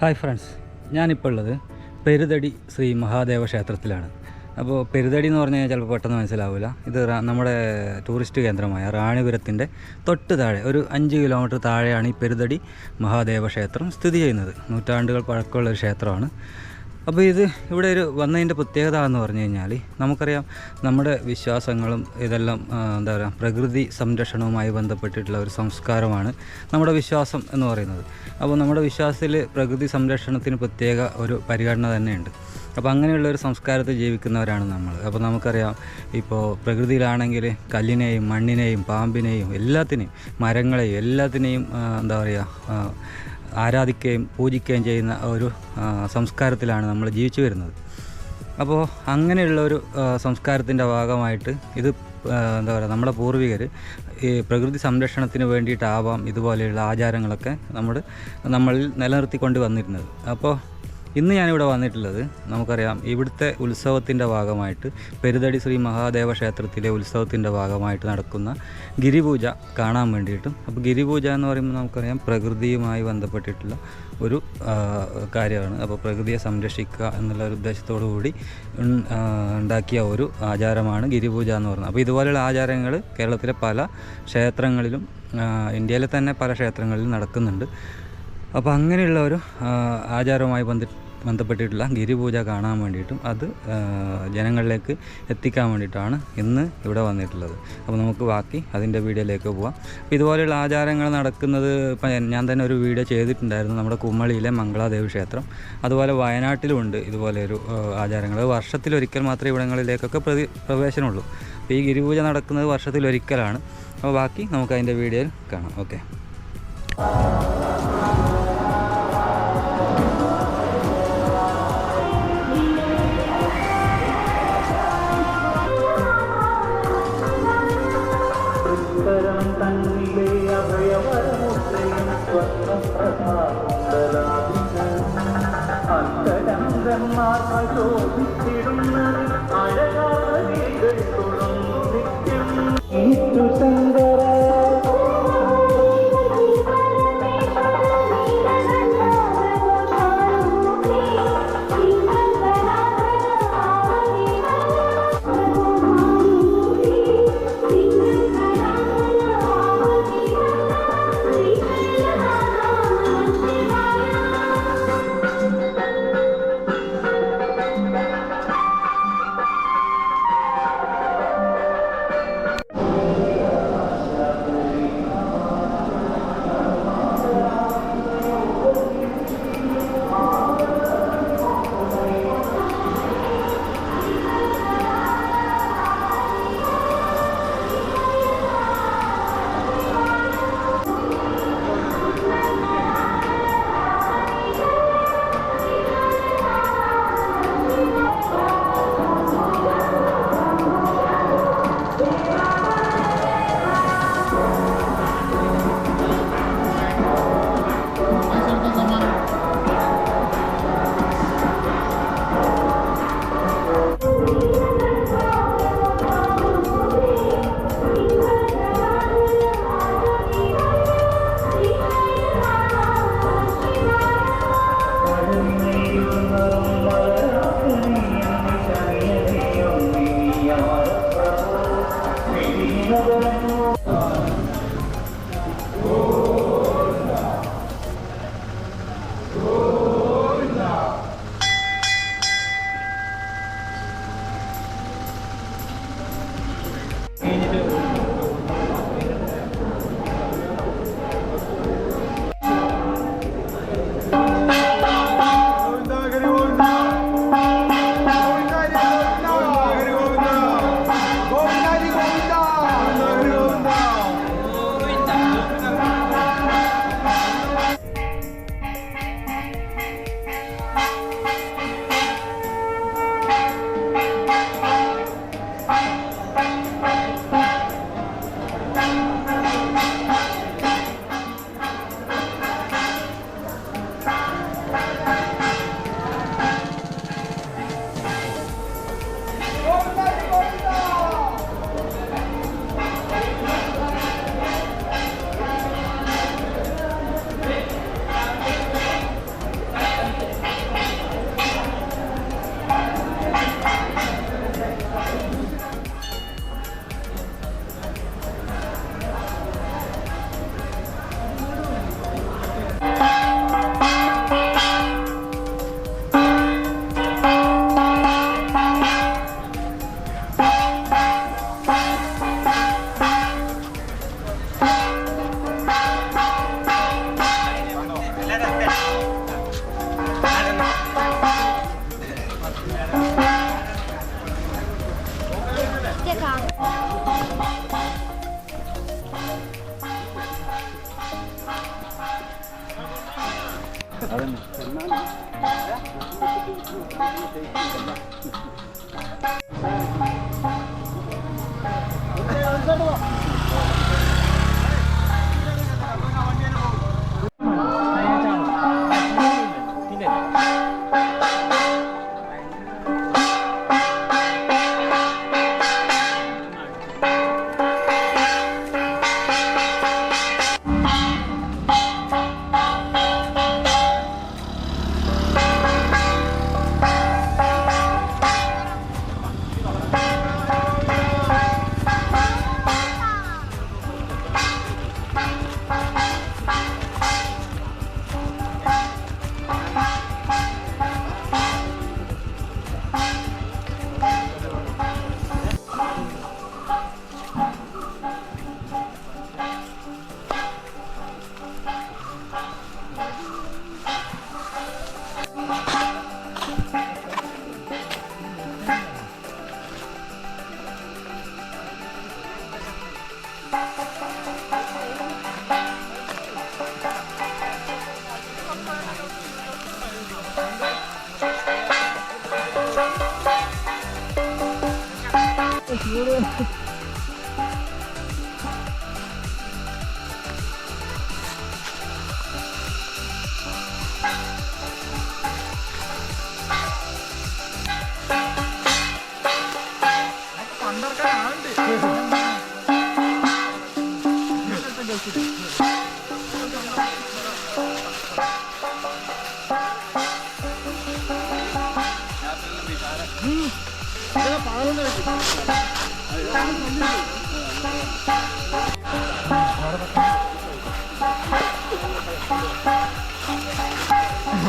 Hi friends, ഞാനിപ്പോൾ ഉള്ളത് പെരുതടി ശ്രീ മഹാദേവ ക്ഷേത്രത്തിലാണ്. അപ്പോൾ പെരുതടി എന്ന് പറഞ്ഞു കഴിഞ്ഞാൽ ചിലപ്പോൾ പെട്ടെന്ന് മനസ്സിലാവില്ല. ഇത് നമ്മുടെ ടൂറിസ്റ്റ് കേന്ദ്രമായ റാണിപുരത്തിൻ്റെ തൊട്ട് താഴെ ഒരു 5 കിലോമീറ്റർ താഴെയാണ് ഈ പെരുതടി മഹാദേവ ക്ഷേത്രം സ്ഥിതി ചെയ്യുന്നത്. നൂറ്റാണ്ടുകൾ പഴക്കമുള്ളൊരു ക്ഷേത്രമാണ്. അപ്പോൾ ഇത് ഇവിടെ ഒരു വന്നതിൻ്റെ പ്രത്യേകത എന്ന് പറഞ്ഞു കഴിഞ്ഞാൽ, നമുക്കറിയാം നമ്മുടെ വിശ്വാസങ്ങളും ഇതെല്ലാം എന്താ പറയുക, പ്രകൃതി സംരക്ഷണവുമായി ബന്ധപ്പെട്ടിട്ടുള്ള ഒരു സംസ്കാരമാണ് നമ്മുടെ വിശ്വാസം എന്ന് പറയുന്നത്. അപ്പോൾ നമ്മുടെ വിശ്വാസത്തിൽ പ്രകൃതി സംരക്ഷണത്തിന് പ്രത്യേക ഒരു പരിഗണന തന്നെയുണ്ട്. അപ്പോൾ അങ്ങനെയുള്ള ഒരു സംസ്കാരത്തിൽ ജീവിക്കുന്നവരാണ് നമ്മൾ. അപ്പോൾ നമുക്കറിയാം, ഇപ്പോൾ പ്രകൃതിയിലാണെങ്കിൽ കല്ലിനെയും മണ്ണിനെയും പാമ്പിനെയും എല്ലാത്തിനെയും മരങ്ങളെയും എല്ലാത്തിനെയും എന്താ പറയുക, ആരാധിക്കുകയും പൂജിക്കുകയും ചെയ്യുന്ന ഒരു സംസ്കാരത്തിലാണ് നമ്മൾ ജീവിച്ചു വരുന്നത്. അപ്പോൾ അങ്ങനെയുള്ള ഒരു സംസ്കാരത്തിൻ്റെ ഭാഗമായിട്ട് ഇത് എന്താ പറയുക, നമ്മുടെ പൂർവികർ ഈ പ്രകൃതി സംരക്ഷണത്തിന് വേണ്ടിയിട്ടാവാം ഇതുപോലെയുള്ള ആചാരങ്ങളൊക്കെ നമ്മളിൽ നിലനിർത്തിക്കൊണ്ട് വന്നിരുന്നത്. അപ്പോൾ ഇന്ന് ഞാനിവിടെ വന്നിട്ടുള്ളത്, നമുക്കറിയാം ഇവിടുത്തെ ഉത്സവത്തിൻ്റെ ഭാഗമായിട്ട് പെരുതടി ശ്രീ മഹാദേവ ക്ഷേത്രത്തിലെ ഉത്സവത്തിൻ്റെ ഭാഗമായിട്ട് നടക്കുന്ന ഗിരിപൂജ കാണാൻ വേണ്ടിയിട്ടും. അപ്പോൾ ഗിരിപൂജ എന്ന് പറയുമ്പോൾ നമുക്കറിയാം പ്രകൃതിയുമായി ബന്ധപ്പെട്ടിട്ടുള്ള ഒരു കാര്യമാണ്. അപ്പോൾ പ്രകൃതിയെ സംരക്ഷിക്കുക എന്നുള്ള ഒരു ഉദ്ദേശത്തോടു കൂടി ഉണ്ടാക്കിയ ഒരു ആചാരമാണ് ഗിരിപൂജ എന്ന് പറയുന്നത്. അപ്പോൾ ഇതുപോലെയുള്ള ആചാരങ്ങൾ കേരളത്തിലെ പല ക്ഷേത്രങ്ങളിലും ഇന്ത്യയിലെ തന്നെ പല ക്ഷേത്രങ്ങളിലും നടക്കുന്നുണ്ട്. അപ്പോൾ അങ്ങനെയുള്ള ഒരു ആചാരവുമായി ബന്ധപ്പെട്ടിട്ടുള്ള ഗിരിപൂജ കാണാൻ വേണ്ടിയിട്ടും അത് ജനങ്ങളിലേക്ക് എത്തിക്കാൻ വേണ്ടിയിട്ടാണ് ഇന്ന് ഇവിടെ വന്നിട്ടുള്ളത്. അപ്പോൾ നമുക്ക് ബാക്കി അതിൻ്റെ വീഡിയോയിലേക്ക് പോവാം. അപ്പോൾ ഇതുപോലെയുള്ള ആചാരങ്ങൾ നടക്കുന്നത് ഇപ്പം ഞാൻ തന്നെ ഒരു വീഡിയോ ചെയ്തിട്ടുണ്ടായിരുന്നു, നമ്മുടെ കുമ്മളിയിലെ മംഗളാദേവി ക്ഷേത്രം. അതുപോലെ വയനാട്ടിലുമുണ്ട് ഇതുപോലെ ഒരു ആചാരങ്ങൾ. വർഷത്തിലൊരിക്കൽ മാത്രമേ ഇവിടങ്ങളിലേക്കൊക്കെ പ്രവേശനമുള്ളൂ. അപ്പോൾ ഈ ഗിരിപൂജ നടക്കുന്നത് വർഷത്തിലൊരിക്കലാണ്. അപ്പോൾ ബാക്കി നമുക്ക് അതിൻ്റെ വീഡിയോയിൽ കാണാം. ഓക്കെ. അതന്നെ.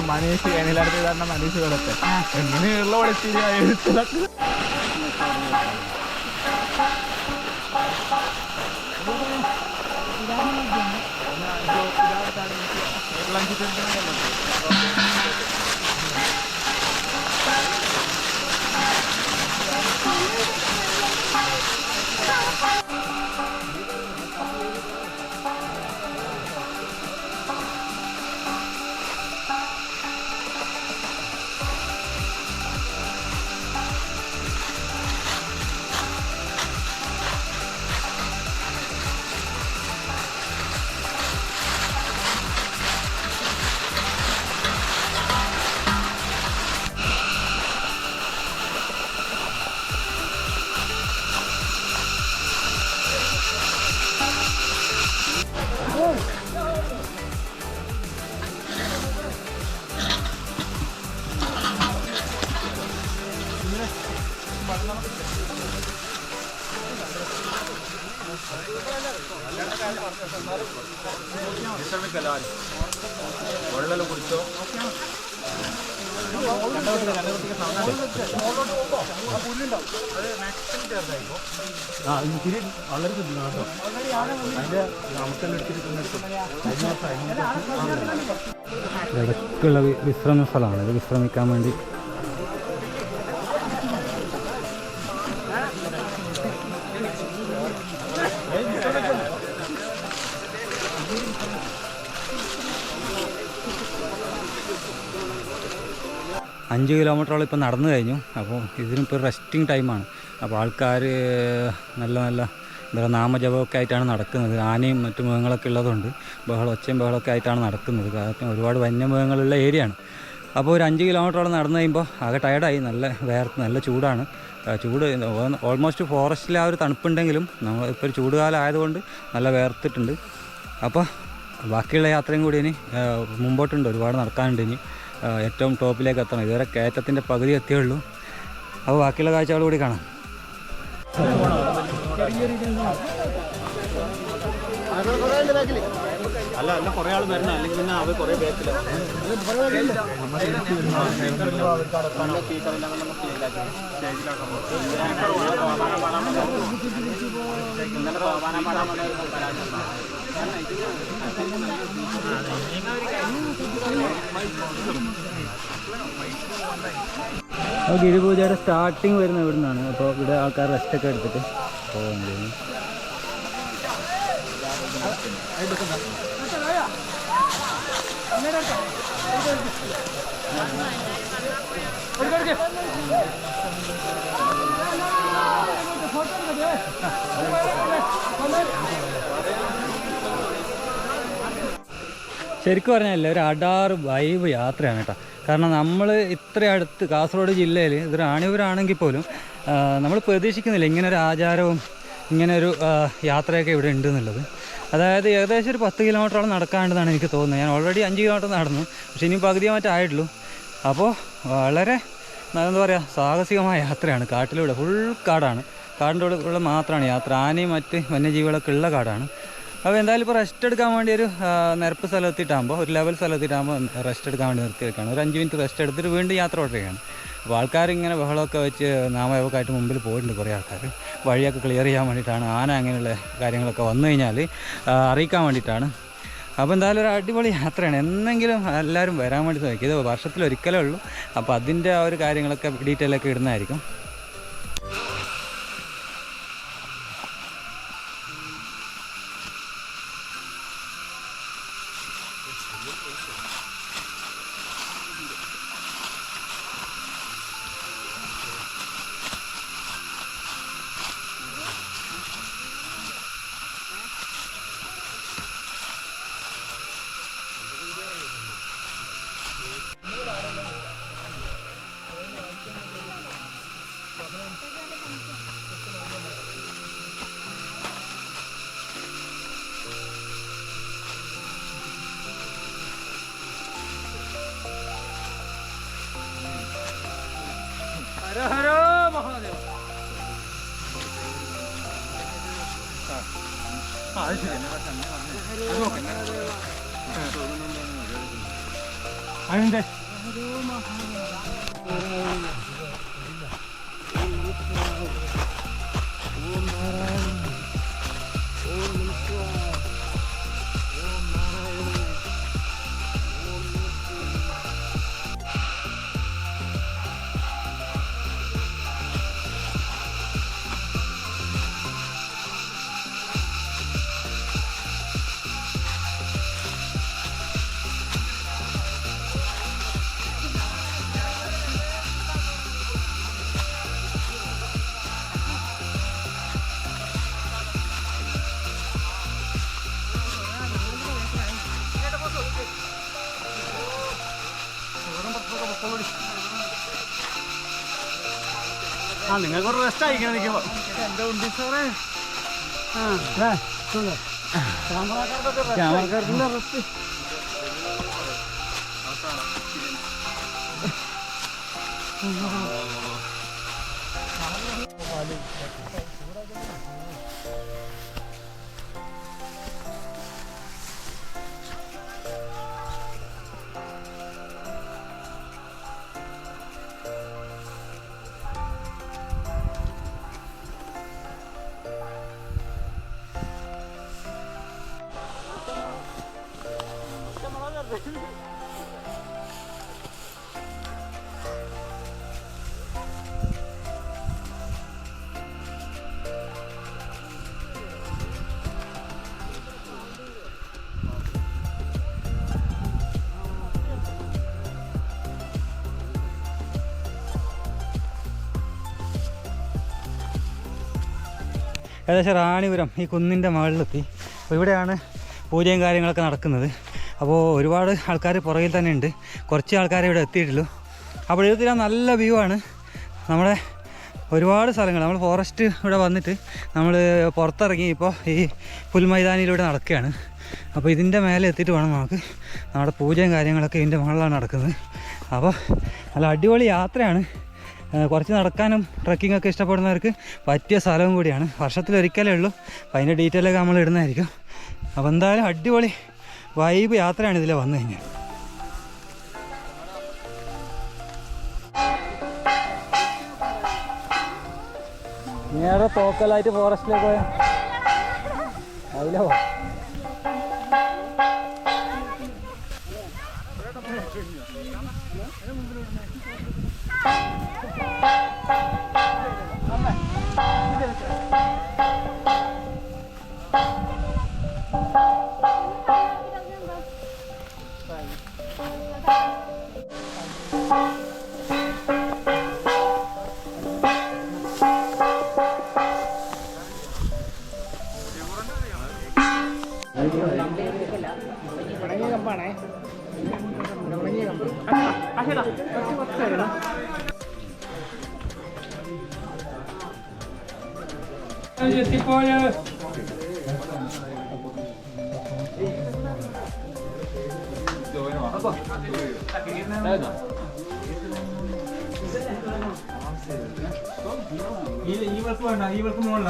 മനീഷ് എനിലടുത്ത് തന്നെ മനീഷ് കൊടുത്ത് എങ്ങനെയുള്ള വിളിച്ചില്ല എഴുത്തിലൊക്കെ വെള്ളം കുടിച്ചോ വളരെ കേട്ടോ അതിന്റെ ഇടയ്ക്കുള്ള വിശ്രമ സ്ഥലമാണ് ഇത്. വിശ്രമിക്കാൻ വേണ്ടി അഞ്ച് കിലോമീറ്ററോളം ഇപ്പോൾ നടന്നു കഴിഞ്ഞു. അപ്പോൾ ഇതിനിപ്പോൾ റെസ്റ്റിംഗ് ടൈമാണ്. അപ്പോൾ ആൾക്കാർ നല്ല എന്താ പറയുക നാമജപമൊക്കെ ആയിട്ടാണ് നടക്കുന്നത്. ആനയും മറ്റു മൃഗങ്ങളൊക്കെ ഉള്ളതുകൊണ്ട് ഒച്ചയും ബഹളമൊക്കെ ആയിട്ടാണ് നടക്കുന്നത്. കാരണം ഒരുപാട് വന്യമൃഗങ്ങളുള്ള ഏരിയയാണ്. അപ്പോൾ ഒരു 5 കിലോമീറ്ററോളം നടന്നു കഴിയുമ്പോൾ ആകെ ടയർഡായി, നല്ല വേർത്ത്, നല്ല ചൂടാണ്. ചൂട് ഓൾമോസ്റ്റ് ഫോറസ്റ്റിൽ ആ ഒരു തണുപ്പുണ്ടെങ്കിലും നമ്മൾ ഇപ്പോൾ ഒരു ചൂടുകാലം ആയതുകൊണ്ട് നല്ല വേർത്തിട്ടുണ്ട്. അപ്പോൾ ബാക്കിയുള്ള യാത്രയും കൂടി ഇനി മുമ്പോട്ടുണ്ട്, ഒരുപാട് നടക്കാനുണ്ട്. ഇനി ഏറ്റവും ടോപ്പിലേക്ക് എത്തണം. ഇതുവരെ കയറ്റത്തിൻ്റെ പകുതി എത്തിയേ ഉള്ളൂ. അപ്പോൾ ബാക്കിയുള്ള കാഴ്ചകൾ കൂടി കാണാം. അല്ല അല്ല കുറേ ആൾ വരണം, അല്ലെങ്കിൽ പിന്നെ അവർ കുറേ ബാക്കിലാണ്. ഗിരിപൂജയുടെ സ്റ്റാർട്ടിങ് വരുന്നത് ഇവിടെ നിന്നാണ്. അപ്പോൾ ഇവിടെ ആൾക്കാർ റെസ്റ്റൊക്കെ എടുത്തിട്ട് പോകുന്നത്. ശരിക്കും പറഞ്ഞാൽ ഒരു അടാറ് വൈബ് യാത്രയാണ് കേട്ടോ. കാരണം നമ്മൾ ഇത്ര അടുത്ത് കാസർഗോഡ് ജില്ലയിൽ ഇത് റാണിപുരാണെങ്കിൽ പോലും നമ്മൾ പ്രതീക്ഷിക്കുന്നില്ല ഇങ്ങനൊരു ആചാരവും ഇങ്ങനൊരു യാത്രയൊക്കെ ഇവിടെ ഉണ്ട് എന്നുള്ളത്. അതായത് ഏകദേശം ഒരു 10 കിലോമീറ്ററോളം നടക്കാണ്ടെന്നാണ് എനിക്ക് തോന്നുന്നത്. ഞാൻ ഓൾറെഡി 5 കിലോമീറ്റർ നടന്നു, പക്ഷേ ഇനി പകുതിയോ മറ്റേ ആയിട്ടുള്ളൂ. അപ്പോൾ വളരെ എന്താ പറയുക, സാഹസികമായ യാത്രയാണ്. കാട്ടിലൂടെ ഫുൾ കാടാണ്, കാടിൻ്റെ ഉള്ളിൽ മാത്രമാണ് യാത്ര. ആനയും മറ്റ് വന്യജീവികളൊക്കെ ഉള്ള കാടാണ്. അപ്പോൾ എന്തായാലും ഇപ്പോൾ റെസ്റ്റ് എടുക്കാൻ വേണ്ടി ഒരു നിരപ്പ് സ്ഥലത്തിട്ടാകുമ്പോൾ, ഒരു ലെവൽ സ്ഥലത്തിട്ടാകുമ്പോൾ റെസ്റ്റ് എടുക്കാൻ വേണ്ടി നിർത്തി വെക്കുകയാണ്. ഒരു 5 മിനിറ്റ് റെസ്റ്റ് എടുത്തിട്ട് വീണ്ടും യാത്ര തുടരുകയാണ്. അപ്പോൾ ആൾക്കാരിങ്ങനെ ബഹളമൊക്കെ വെച്ച് നാമയൊക്കെ ആയിട്ട് മുമ്പിൽ പോയിട്ടുണ്ട് കുറേ ആൾക്കാർ. വഴിയൊക്കെ ക്ലിയർ ചെയ്യാൻ വേണ്ടിയിട്ടാണ്, ആന അങ്ങനെയുള്ള കാര്യങ്ങളൊക്കെ വന്നു കഴിഞ്ഞാൽ അറിയിക്കാൻ വേണ്ടിയിട്ടാണ്. അപ്പോൾ എന്തായാലും ഒരു അടിപൊളി യാത്രയാണ്. എന്നെങ്കിലും എല്ലാവരും വരാൻ വേണ്ടി നോക്കി. ഇത് വർഷത്തിലൊരിക്കലേ ഉള്ളൂ. അപ്പോൾ അതിൻ്റെ ആ ഒരു കാര്യങ്ങളൊക്കെ ഡീറ്റെയിലൊക്കെ ഇടുന്നതായിരിക്കും. ഹര ഹര മഹാദേവ. അത് ശരി. അതിൻ്റെ നിങ്ങൾക്ക് ഒരു റെസ്റ്റ് ആയിക്കണം നിൽക്കുമ്പോൾ. എൻ്റെ ഉണ്ട് സാറേ. ക്യാമറക്കാർക്കുള്ള റെസ്റ്റ്. ഏകദേശം റാണിപുരം ഈ കുന്നിൻ്റെ മുകളിലെത്തി. അപ്പോൾ ഇവിടെയാണ് പൂജയും കാര്യങ്ങളൊക്കെ നടക്കുന്നത്. അപ്പോൾ ഒരുപാട് ആൾക്കാർ പുറകിൽ തന്നെ ഉണ്ട്. കുറച്ച് ആൾക്കാരെ ഇവിടെ എത്തിയിട്ടുള്ളൂ. അപ്പോൾ ഇതിൽ നല്ല വ്യൂ ആണ്. നമ്മുടെ ഒരുപാട് സ്ഥലങ്ങൾ, നമ്മൾ ഫോറസ്റ്റ് ഇവിടെ വന്നിട്ട് നമ്മൾ പുറത്തിറങ്ങി ഇപ്പോൾ ഈ പുൽമൈതാനിയിലൂടെ നടക്കുകയാണ്. അപ്പോൾ ഇതിൻ്റെ മേലെ എത്തിയിട്ട് വേണം നമുക്ക് നമ്മുടെ പൂജയും കാര്യങ്ങളൊക്കെ ഇതിൻ്റെ മുകളിലാണ് നടക്കുന്നത്. അപ്പോൾ നല്ല അടിപൊളി യാത്രയാണ്. കുറച്ച് നടക്കാനും ട്രക്കിങ്ങൊക്കെ ഇഷ്ടപ്പെടുന്നവർക്ക് പറ്റിയ സ്ഥലവും കൂടിയാണ്. വർഷത്തിലൊരിക്കലേ ഉള്ളൂ. അപ്പോൾ അതിൻ്റെ ഡീറ്റെയിലൊക്കെ നമ്മൾ ഇടുന്നതായിരിക്കും. അപ്പോൾ എന്തായാലും അടിപൊളി വൈബ് യാത്രയാണ് ഇതിൽ വന്നു കഴിഞ്ഞാൽ. നേരെ തോക്കലായിട്ട് ഫോറസ്റ്റിലേക്ക് പോയാൽ അതിലോ ഈ വർക്ക് മോള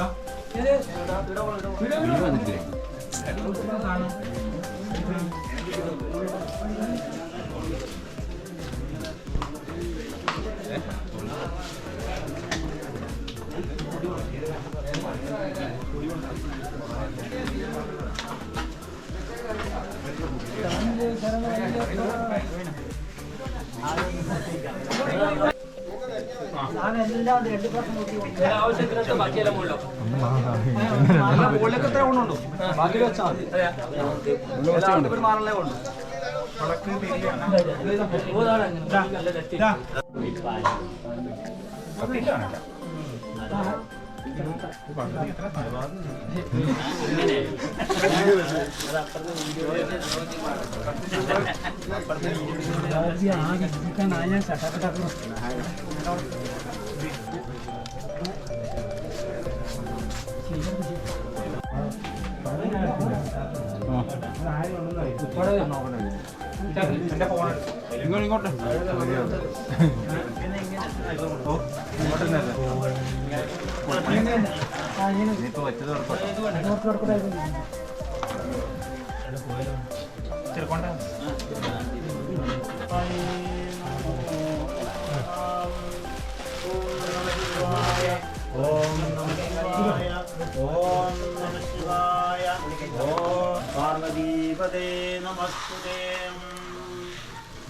ഇങ്ങോട്ട് പാർവതീപതേ നമസ്തുതേ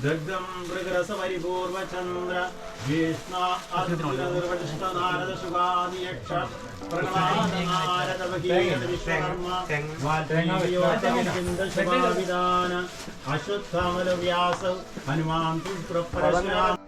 ദഗ്ധം മൃഗരസപരിപൂർവചന്ദ്ര ഭീഷ്മ അർജുന നാരദ സുഖാദിയക്ഷ പ്രണാദനാരദ ഭഗീരഥ വിശ്വകർമ്മ വാൽമീകിയോത്തമവിധാന അശ്വത്ഥാമല വ്യാസ ഹനുമാൻ പരശുരാം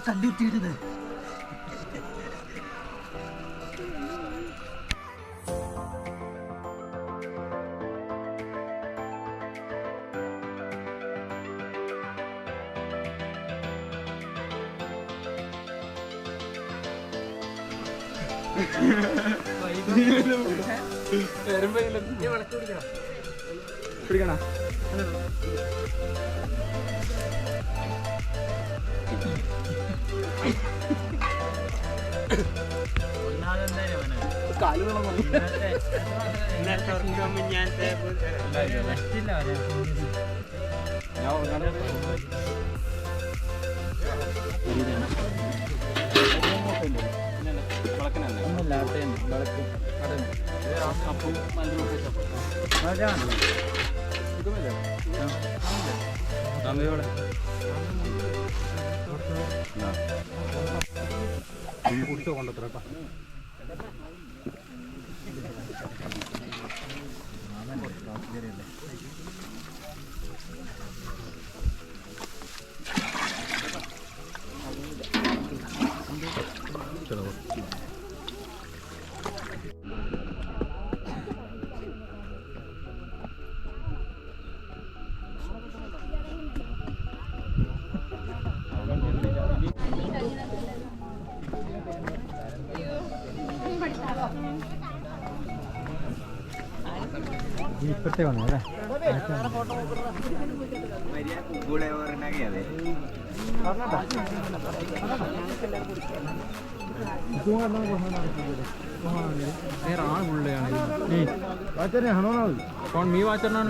തല്ലിത്തിയിരുന്നത് പിടിക്കണ കുടിച്ചോ കൊണ്ടത്ര വെച്ചോളൂ. ഇപ്പത്തെ വന്നു അല്ലേ? कौन मी वाचर ना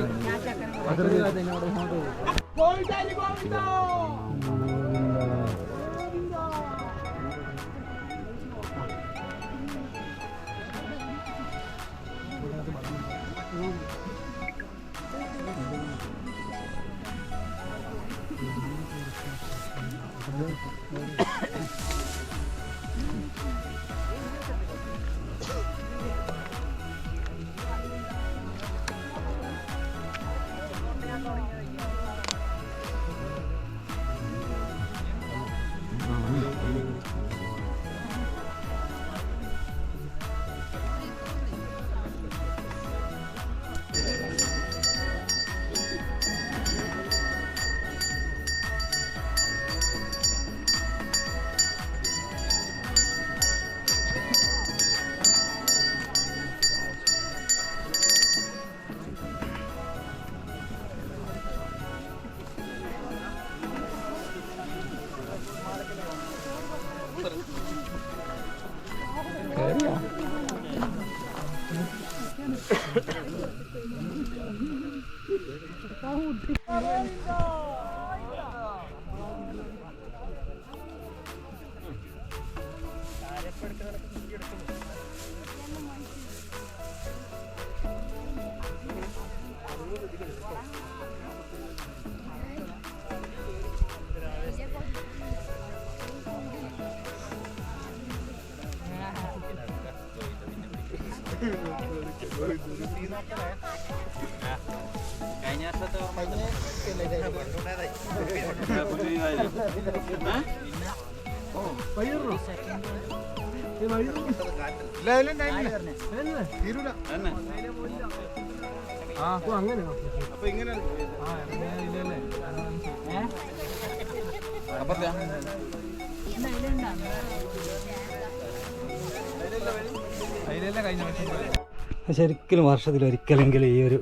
ശരിക്കും വർഷത്തിലൊരിക്കലെങ്കിലും ഈ ഒരു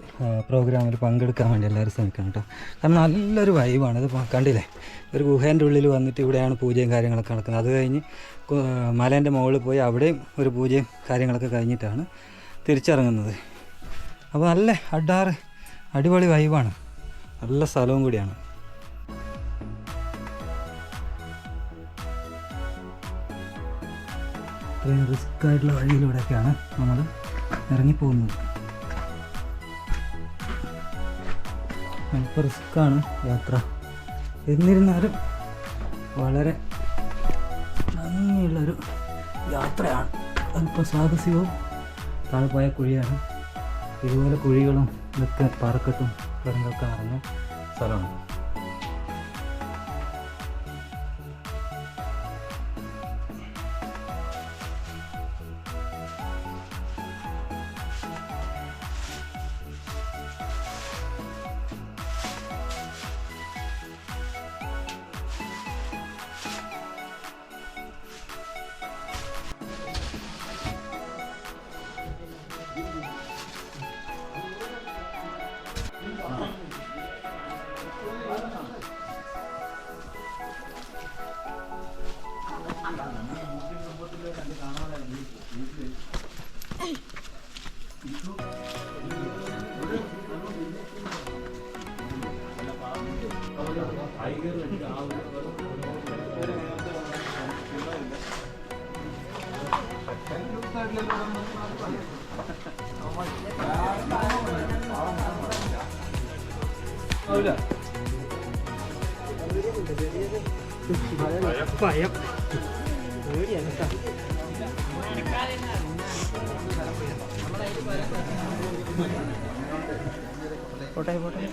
പ്രോഗ്രാമിൽ പങ്കെടുക്കാൻ വേണ്ടി എല്ലാവരും ശ്രമിക്കണം കേട്ടോ. കാരണം നല്ലൊരു വൈബാണ്. ഇത് കണ്ടില്ലേ, ഒരു ഗുഹേൻ്റെ ഉള്ളിൽ വന്നിട്ട് ഇവിടെയാണ് പൂജയും കാര്യങ്ങളൊക്കെ നടക്കുന്നത്. അത് കഴിഞ്ഞ് മലേൻ്റെ മുകളിൽ പോയി അവിടെയും ഒരു പൂജയും കാര്യങ്ങളൊക്കെ കഴിഞ്ഞിട്ടാണ് തിരിച്ചിറങ്ങുന്നത്. അപ്പോൾ നല്ല അടിപൊളി വൈബാണ്, നല്ല സ്ഥലവും കൂടിയാണ്. ഇത്രയും റിസ്ക് ആയിട്ടുള്ള വഴിയിലൂടെയൊക്കെയാണ് നമ്മൾ ഇറങ്ങിപ്പോകുന്നത്. അല്പം റിസ്ക്കാണ് യാത്ര, എന്നിരുന്നാലും വളരെ ഭംഗിയുള്ളൊരു യാത്രയാണ്. അല്പം സാഹസികവും താഴെ പോയ കുഴിയാണ്. ഇതുപോലെ കുഴികളും ഇതൊക്കെ പാറക്കെട്ടും കാര്യങ്ങളൊക്കെ നിറഞ്ഞ സ്ഥലമാണ്. ഭയം പേടിയാണ് കേട്ടോ. പോട്ടെ പോട്ടെ.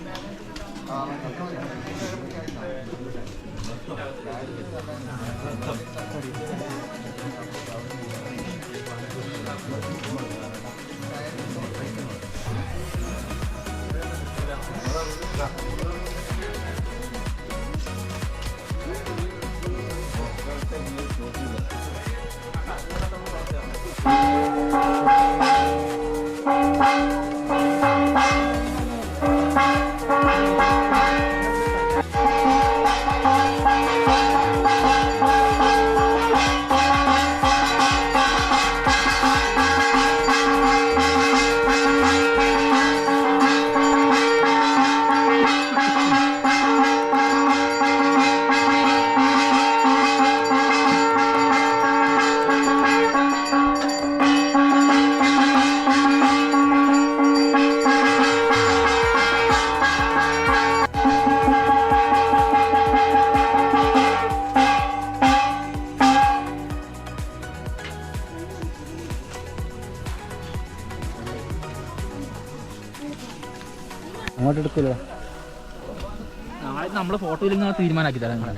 അങ്ങോട്ട് എടുക്കില്ല. നാളെ നമ്മള് ഫോട്ടോയിൽ ഇങ്ങനെ തീരുമാനമാക്കി തരാം നിങ്ങളെ.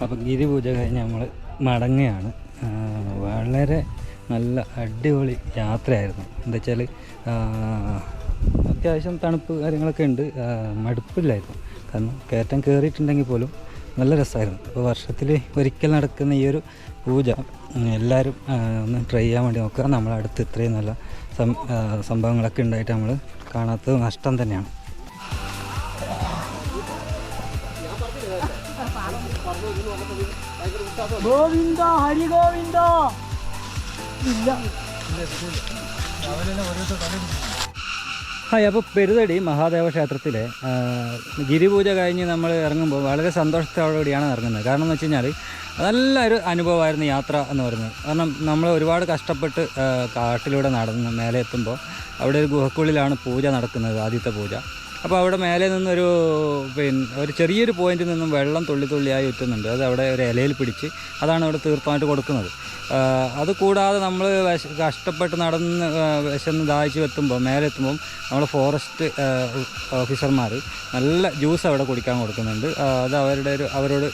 അപ്പം ഗിരിപൂജ കഴിഞ്ഞ് നമ്മൾ മടങ്ങുകയാണ്. വളരെ നല്ല അടിപൊളി യാത്രയായിരുന്നു. എന്താ വെച്ചാൽ അത്യാവശ്യം തണുപ്പ് കാര്യങ്ങളൊക്കെ ഉണ്ട്. മടുപ്പില്ലായിരുന്നു. കാരണം കയറ്റം കയറിയിട്ടുണ്ടെങ്കിൽ പോലും നല്ല രസമായിരുന്നു. അപ്പോൾ വർഷത്തിൽ ഒരിക്കൽ നടക്കുന്ന ഈ ഒരു പൂജ എല്ലാവരും ഒന്ന് ട്രൈ ചെയ്യാൻ വേണ്ടി നോക്കുക. നമ്മളടുത്ത് ഇത്രയും നല്ല സംഭവങ്ങളൊക്കെ ഉണ്ടായിട്ട് നമ്മൾ കാണാത്തത് നഷ്ടം തന്നെയാണ്. ഗോവിന്ദ ഹരി ഗോവിന്ദ. ഹായ്. അപ്പോൾ പെരുതടി മഹാദേവ ക്ഷേത്രത്തിലെ ഗിരിപൂജ കഴിഞ്ഞ് നമ്മൾ ഇറങ്ങുമ്പോൾ വളരെ സന്തോഷത്തോടുകൂടിയാണ് ഇറങ്ങുന്നത്. കാരണം എന്ന് വെച്ച് കഴിഞ്ഞാൽ നല്ലൊരു അനുഭവമായിരുന്നു യാത്ര എന്ന് പറയുന്നത്. കാരണം നമ്മൾ ഒരുപാട് കഷ്ടപ്പെട്ട് കാട്ടിലൂടെ നടന്ന് മേലെ എത്തുമ്പോൾ അവിടെ ഒരു ഗുഹക്കുള്ളിലാണ് പൂജ നടക്കുന്നത്, ആദ്യത്തെ പൂജ. അപ്പോൾ അവിടെ മേലെ നിന്നൊരു ഒരു ചെറിയൊരു പോയിന്റിൽ നിന്നും വെള്ളം തുള്ളിയായി ഉറ്റുന്നുണ്ട്. അത് അവിടെ ഒരു ഇലയിൽ പിടിച്ച് അതാണ് അവിടെ തീർത്ഥമായിട്ട് കൊടുക്കുന്നത്. അതുകൂടാതെ നമ്മൾ കഷ്ടപ്പെട്ട് നടന്ന് വിശന്ന് ദാഹിച്ച് എത്തുമ്പോൾ മേലെ എത്തുമ്പം നമ്മൾ ഫോറസ്റ്റ് ഓഫീസർമാർ നല്ല ജ്യൂസ് അവിടെ കുടിക്കാൻ കൊടുക്കുന്നുണ്ട്. അത് അവരോട്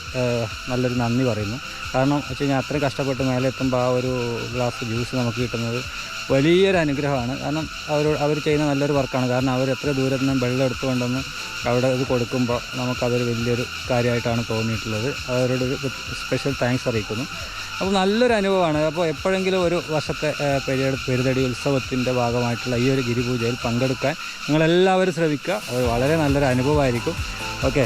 നല്ലൊരു നന്ദി പറയുന്നു. കാരണം വെച്ച് കഴിഞ്ഞാൽ അത്രയും കഷ്ടപ്പെട്ട് മേലെ എത്തുമ്പോൾ ആ ഒരു ഗ്ലാസ് ജ്യൂസ് നമുക്ക് കിട്ടുന്നത് വലിയൊരു അനുഗ്രഹമാണ്. കാരണം അവർ ചെയ്യുന്ന നല്ലൊരു വർക്കാണ്. കാരണം അവർ എത്ര ദൂരത്ത് നിന്ന് വെള്ളം എടുത്തുകൊണ്ടൊന്ന് അവിടെ ഇത് കൊടുക്കുമ്പോൾ നമുക്കതൊരു വലിയൊരു കാര്യമായിട്ടാണ് തോന്നിയിട്ടുള്ളത്. അവരോട് സ്പെഷ്യൽ താങ്ക്സ് അറിയിക്കുന്നു. അപ്പോൾ നല്ലൊരു അനുഭവമാണ്. അപ്പോൾ എപ്പോഴെങ്കിലും ഒരു വർഷത്തെ പെരുതടി ഉത്സവത്തിൻ്റെ ഭാഗമായിട്ടുള്ള ഈ ഒരു ഗിരിപൂജയിൽ പങ്കെടുക്കാൻ നിങ്ങളെല്ലാവരും ശ്രമിക്കുക. അത് വളരെ നല്ലൊരു അനുഭവമായിരിക്കും. ഓക്കെ.